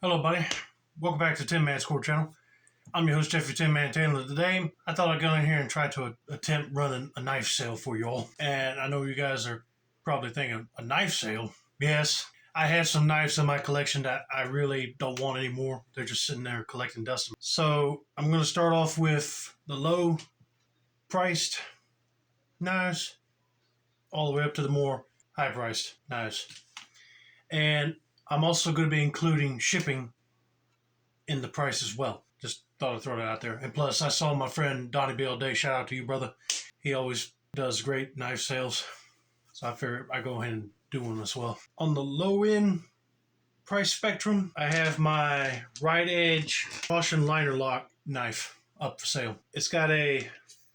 Hello, buddy. Welcome back to Tinmans Core Channel. I'm your host, Jeffrey Tinman Taylor. Today, I thought I'd go in here and try to attempt running a knife sale for you all. And I know you guys are probably thinking, a knife sale? Yes, I have some knives in my collection that I really don't want anymore. They're just sitting there collecting dust. So I'm going to start off with the low-priced knives all the way up to the more high-priced knives. And I'm also going to be including shipping in the price as well. Just thought I'd throw that out there. And plus, I saw my friend Donnie B all day. Shout out to you, brother. He always does great knife sales. So I figured I'd go ahead and do one as well. On the low end price spectrum, I have my Rite Edge caution liner lock knife up for sale. It's got a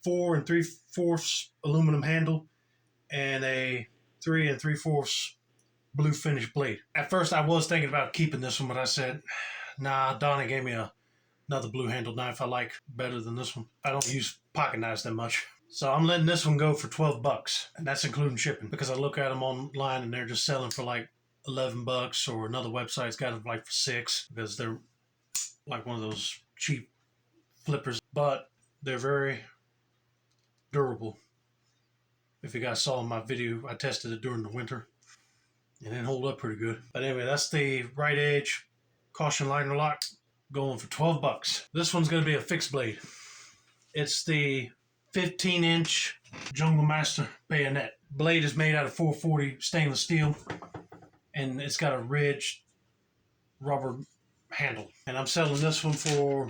4 3/4 aluminum handle and a 3 3/4 blue finish blade. At first, I was thinking about keeping this one, but I said, nah, Donnie gave me another blue handled knife I like better than this one. I don't use pocket knives that much. So I'm letting this one go for $12, and that's including shipping, because I look at them online and they're just selling for like $11, or another website's got them like for $6, because they're like one of those cheap flippers, but they're very durable. If you guys saw my video, I tested it during the winter and it held up pretty good. But anyway, that's the Rite Edge caution liner lock going for $12. This one's going to be a fixed blade. It's the 15-inch Jungle Master Bayonet. Blade is made out of 440 stainless steel, and it's got a ridged rubber handle. And I'm selling this one for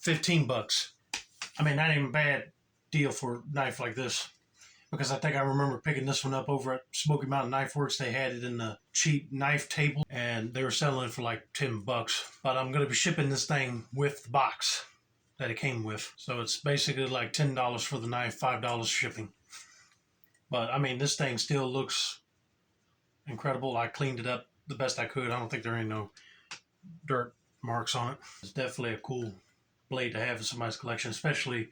$15. I mean, not even a bad deal for a knife like this, because I think I remember picking this one up over at Smoky Mountain Knife Works. They had it in the cheap knife table, and they were selling it for like $10. But I'm going to be shipping this thing with the box that it came with. So it's basically like $10 for the knife, $5 shipping. But I mean, this thing still looks incredible. I cleaned it up the best I could. I don't think there ain't no dirt marks on it. It's definitely a cool blade to have in somebody's collection, especially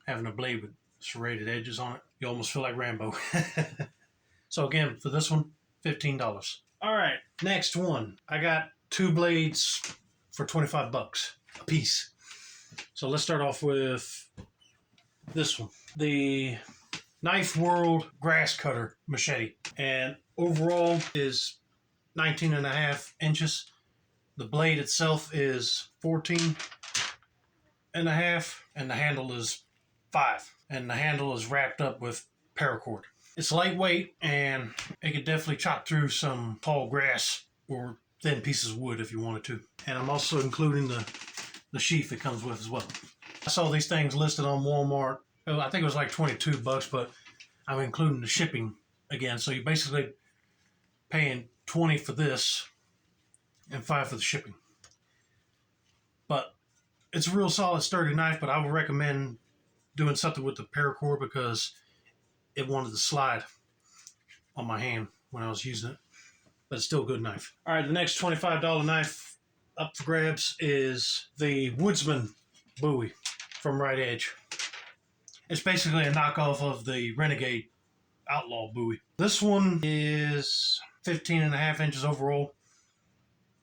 having a blade with serrated edges on it. You almost feel like Rambo. So again, for this one, $15. All right, next one. I got two blades for $25 a piece. So let's start off with this one. The Knife World Grass Cutter Machete. And overall is 19.5 inches. The blade itself is 14.5, and the handle is 5. And the handle is wrapped up with paracord. It's lightweight, and it could definitely chop through some tall grass or thin pieces of wood if you wanted to. And I'm also including the sheath it comes with as well. I saw these things listed on Walmart. I think it was like $22, but I'm including the shipping again. So you're basically paying $20 for this and $5 for the shipping. But it's a real solid, sturdy knife, but I would recommend doing something with the paracord, because it wanted to slide on my hand when I was using it. But it's still a good knife. All right, the next $25 knife up for grabs is the Woodsman Bowie from Rite Edge. It's basically a knockoff of the Renegade Outlaw Bowie. This one is 15.5 inches overall,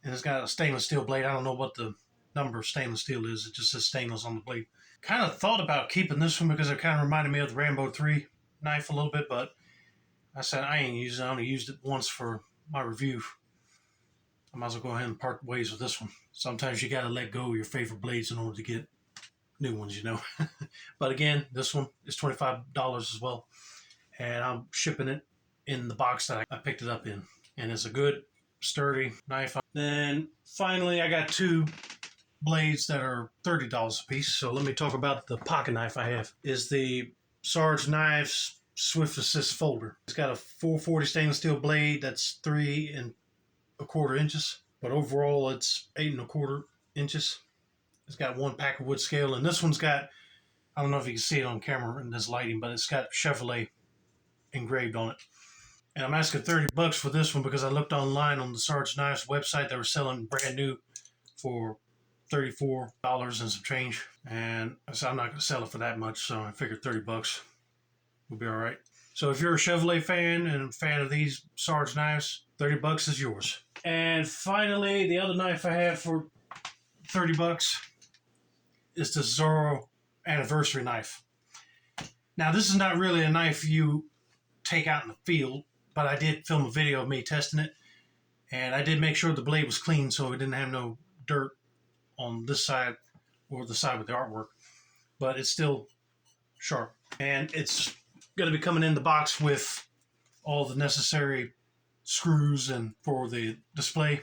and it's got a stainless steel blade. I don't know what the number of stainless steel is. It just says stainless on the blade. Kind of thought about keeping this one because it kind of reminded me of the Rambo 3 knife a little bit, but I said I ain't using it. I only used it once for my review. I might as well go ahead and part ways with this one. Sometimes you got to let go of your favorite blades in order to get new ones, you know. But again, this one is $25 as well. And I'm shipping it in the box that I picked it up in. And it's a good, sturdy knife. Then finally, I got two blades that are $30 a piece. So let me talk about the pocket knife I have. Is the Sarge Knives Swift Assist Folder. It's got a 440 stainless steel blade that's 3 1/4 inches, but overall it's 8 1/4 inches. It's got one pack of wood scale, and this one's got, I don't know if you can see it on camera in this lighting, but it's got Chevrolet engraved on it. And I'm asking $30 for this one because I looked online on the Sarge Knives website. They were selling brand new for $34 and some change, and I said I'm not going to sell it for that much, so I figured $30 will be all right. So if you're a Chevrolet fan and a fan of these Sarge knives, $30 is yours. And finally, the other knife I have for $30 is the Zorro anniversary knife. Now, this is not really a knife you take out in the field, but I did film a video of me testing it, and I did make sure the blade was clean so it didn't have no dirt on this side or the side with the artwork, but it's still sharp. And it's going to be coming in the box with all the necessary screws and for the display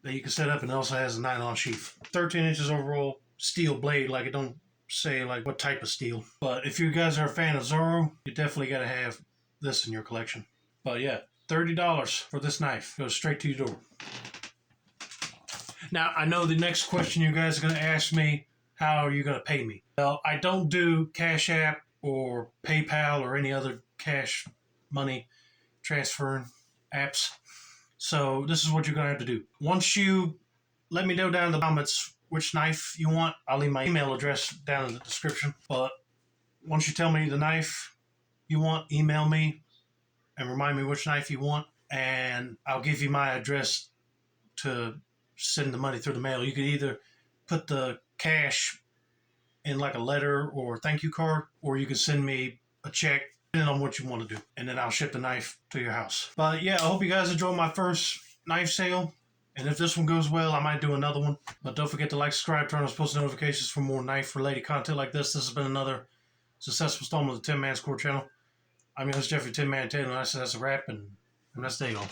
that you can set up, and it also has a nylon sheath. 13 inches overall steel blade, like it don't say like what type of steel. But if you guys are a fan of Zorro, you definitely got to have this in your collection. But yeah, $30 for this knife. Goes straight to your door. Now, I know the next question you guys are going to ask me, how are you going to pay me? Well, I don't do Cash App or PayPal or any other cash money transferring apps. So this is what you're going to have to do. Once you let me know down in the comments which knife you want, I'll leave my email address down in the description. But once you tell me the knife you want, email me and remind me which knife you want, and I'll give you my address to send the money through the mail. You can either put the cash in like a letter or thank you card, or you can send me a check, depending on what you want to do, and then I'll ship the knife to your house. But yeah, I hope you guys enjoyed my first knife sale, and if this one goes well, I might do another one. But don't forget to like, subscribe, turn on post notifications for more knife related content like this. This has been another successful installment of the Tinmans Core channel. I'm your host, Jeffrey Tin Man Taylor, and I said that's a wrap, and that's day, y'all.